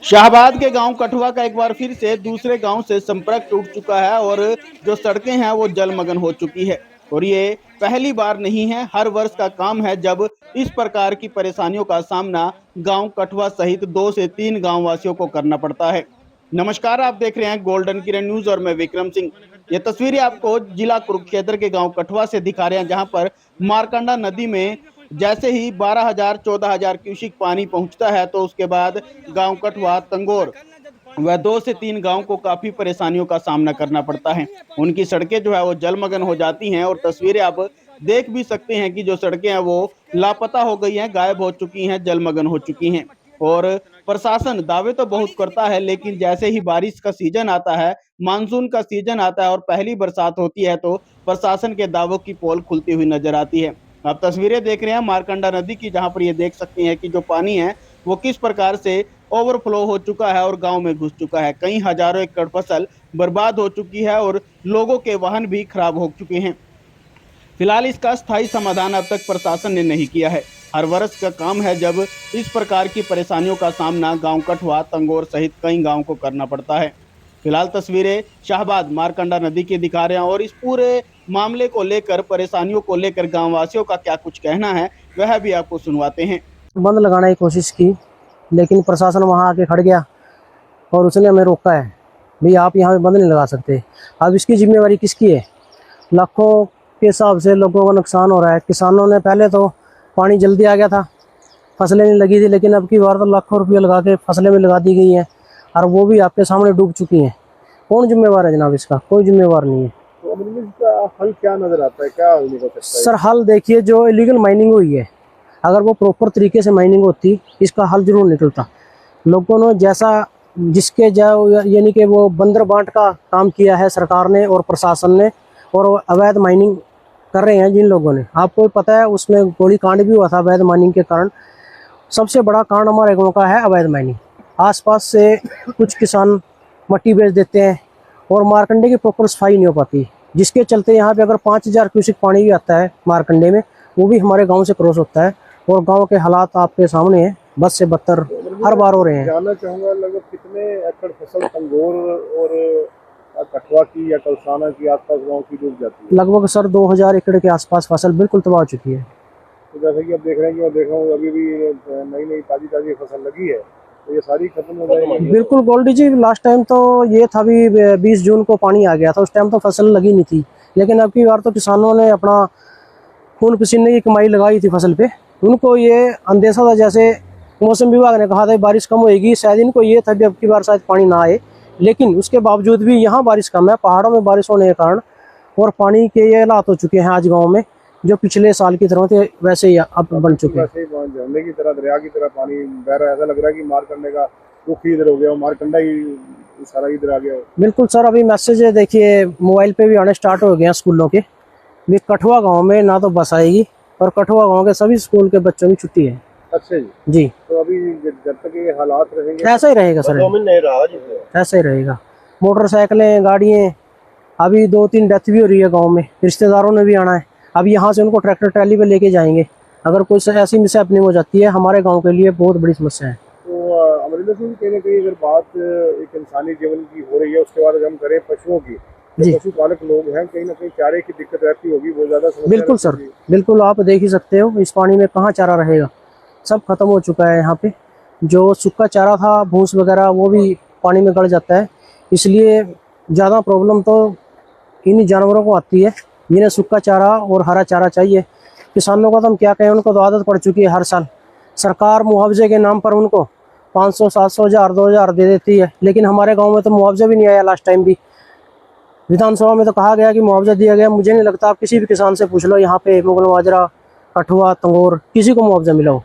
शाहबाद के गांव कठुआ का एक बार फिर से दूसरे गांव से संपर्क टूट चुका है और जो सड़कें हैं वो जलमग्न हो चुकी है। और ये पहली बार नहीं है, हर वर्ष का काम है जब इस प्रकार की परेशानियों का सामना गांव कठुआ सहित 2 से 3 गांव वासियों को करना पड़ता है। नमस्कार, आप देख रहे हैं गोल्डन किरण न्यूज और मैं विक्रम सिंह। ये तस्वीरें आपको जिला कुरुक्षेत्र के गांव कठुआ से दिखा रहे हैं, जहां पर मारकंडा नदी में जैसे ही 12,000 14,000 क्यूसिक पानी पहुंचता है तो उसके बाद गांव कठुआ, तंगोर वह 2 से 3 गांव को काफी परेशानियों का सामना करना पड़ता है। उनकी सड़कें जो है वो जलमग्न हो जाती हैं और तस्वीरें आप देख भी सकते हैं कि जो सड़कें हैं वो लापता हो गई हैं, गायब हो चुकी हैं, जलमग्न हो चुकी हैं। और प्रशासन दावे तो बहुत करता है, लेकिन जैसे ही बारिश का सीजन आता है, मानसून का सीजन आता है और पहली बरसात होती है तो प्रशासन के दावों की पोल खुलती हुई नजर आती है। आप तस्वीरें देख रहे हैं मारकंडा नदी की, जहां पर ये देख सकते हैं कि जो पानी है वो किस प्रकार से ओवरफ्लो हो चुका है और गांव में घुस चुका है। कई हजारों एकड़ फसल बर्बाद हो चुकी है और लोगों के वाहन भी खराब हो चुके हैं। फिलहाल इसका स्थायी समाधान अब तक प्रशासन ने नहीं किया है। हर वर्ष का काम है जब इस प्रकार की परेशानियों का सामना गांव कठुआ, तंगोर सहित कई गांव को करना पड़ता है। फिलहाल तस्वीरें शाहबाद मारकंडा नदी की दिखा रहे हैं और इस पूरे मामले को लेकर, परेशानियों को लेकर गांव वासियों का क्या कुछ कहना है वह भी आपको सुनवाते हैं। बंद लगाने की कोशिश की, लेकिन प्रशासन वहां आके खड़ गया और उसने हमें रोका है। भाई आप यहाँ पे बंद नहीं लगा सकते। अब इसकी जिम्मेवारी किसकी है? लाखों के हिसाब से लोगों का नुकसान हो रहा है। किसानों ने पहले तो पानी जल्दी आ गया था, फसलें नहीं लगी थी, लेकिन अब की बार तो लाखों रुपये लगा के फसलें भी लगा दी गई हैं और वो भी आपके सामने डूब चुकी हैं। कौन जिम्मेवार है जनाब? इसका कोई जिम्मेवार नहीं है। तो इसका हल क्या नजर आता है, क्या हल निकल सकता है? सर हल देखिए, जो इलीगल माइनिंग हुई है, अगर वो प्रॉपर तरीके से माइनिंग होती, इसका हल जरूर निकलता। लोगों ने जैसा जिसके जाओ यानी कि वो बंदर बांट का काम किया है सरकार ने और प्रशासन ने, और वो अवैध माइनिंग कर रहे हैं जिन लोगों ने, आपको पता है उसमें गोली कांड भी हुआ था अवैध माइनिंग के कारण। सबसे बड़ा कांड हमारे गांव का है अवैध माइनिंग। आसपास से कुछ किसान मट्टी बेच देते हैं और मारकंडे की प्रॉपर सफाई नहीं हो पाती, जिसके चलते यहाँ पे अगर 5,000 क्यूसिक पानी भी आता है मारकंडे में, वो भी हमारे गांव से क्रॉस होता है और गांव के हालात आपके सामने हैं, बद से बदतर हर बार हो रहे हैं। जानना चाहूंगा लगभग कितने एकड़ फसल तंगोर और कठुआ की या कलसाना की आसपास गांव की डूब जाती है? लगभग सर 2,000 एकड़ के आसपास फसल बिल्कुल तबाह हो चुकी है। तो जैसे कि आप देख रहे हैं कि मैं देख रहा हूँ अभी भी नई नई ताजी ताजी फसल लगी है, तो ये सारी खत्म हो जाएगी? बिल्कुल गोल्डी जी, लास्ट टाइम तो ये था भी 20 जून को पानी आ गया था, उस टाइम तो फसल लगी नहीं थी, लेकिन अब की बार तो किसानों ने अपना खून पसीने की कमाई लगाई थी फसल पे। उनको ये अंदेशा था, जैसे मौसम विभाग ने कहा था बारिश कम होएगी, शायद इनको ये था कि अब की बार शायद पानी ना आए, लेकिन उसके बावजूद भी यहाँ बारिश कम है। पहाड़ों में बारिश होने के कारण और पानी के ये हालात हो चुके हैं आज गाँव में, जो पिछले साल की तरह थे वैसे ही अब बन चुके हैं। झरने की तरह, दरिया की तरह पानी बह रहा है। ऐसा लग रहा है कि मारकंडे का रुख ही इधर हो गया, मारकंडा ही सारा इधर आ गया। बिल्कुल सर, अभी मैसेज देखिए मोबाइल पे भी आने स्टार्ट हो गए हैं स्कूलों के। भी कठुआ गांव में ना तो बस आएगी और कठुआ गांव के सभी स्कूल के बच्चों की छुट्टी है। अच्छा जी। जी, तो अभी जब तक ये हालात रहेंगे ऐसा ही रहेगा सर, ऐसा ही रहेगा। मोटरसाइकिलें, गाड़ियाँ, अभी 2-3 डेथ भी हो रही है गांव में, रिश्तेदारों ने भी आना है। अब यहाँ से उनको ट्रैक्टर ट्रैली पे लेके जाएंगे, अगर कोई ऐसी मिसहैपनिंग हो जाती है हमारे गाँव के लिए बहुत बड़ी समस्या है। तो अमरिंदर सिंह, कहीं ना कहीं अगर बात एक इंसानी जीवन की हो रही है, उसके बाद अगर हम करें पशुओं की, पशु पालक लोग हैं, कहीं ना कहीं चारे की दिक्कत रहती होगी, बहुत ज्यादा समस्या। बिल्कुल सर, बिल्कुल आप देख ही सकते हो इस पानी में कहाँ चारा रहेगा, सब खत्म हो चुका है। यहाँ पे जो सूखा चारा था, भूस वगैरह, वो भी पानी में गड़ जाता है। इसलिए ज़्यादा प्रॉब्लम तो इन जानवरों को आती है जिन्हें सूखा चारा और हरा चारा चाहिए। किसानों का तो हम क्या कहें, उनको तो आदत पड़ चुकी है। हर साल सरकार मुआवजे के नाम पर उनको 500, 700, 1000, 2000 दे देती है, लेकिन हमारे गाँव में तो मुआवजा भी नहीं आया। लास्ट टाइम भी विधानसभा में तो कहा गया कि मुआवजा दिया गया, मुझे नहीं लगता, आप किसी भी किसान से पूछ लो यहाँ पे मुगल माजरा, कठुआ, तंगोर, किसी को मुआवजा मिला हो?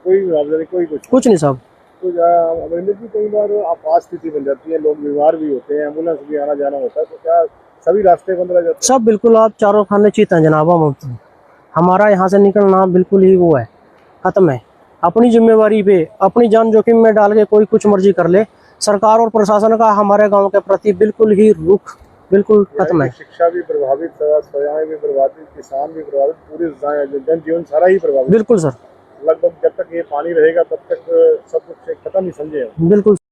कोई मुआवजा नहीं, कोई कुछ नहीं साहब। तो अमरिंदर जी, कई बार आपात स्थिति बन जाती है, लोग बीमार भी होते हैं, एम्बुलेंस भी आना जाना होता है, तो क्या सभी रास्ते बंद रह जाते हैं? सब बिल्कुल, आप चारों खाने चीत हैं जनाब। हमारा यहाँ से निकलना बिल्कुल ही वो है, खत्म है। अपनी जिम्मेवारी पे अपनी जान जोखिम में डाल के कोई कुछ मर्जी कर ले। सरकार और प्रशासन का हमारे गांव के प्रति बिल्कुल ही रुख बिल्कुल खत्म है। शिक्षा भी प्रभावित, सेवाएं भी प्रभावित, किसान भी प्रभावित, पूरे जनजीवन सारा ही प्रभावित। बिल्कुल सर, लगभग जब तक ये पानी रहेगा तब तक सब कुछ खत्म ही समझे। बिल्कुल।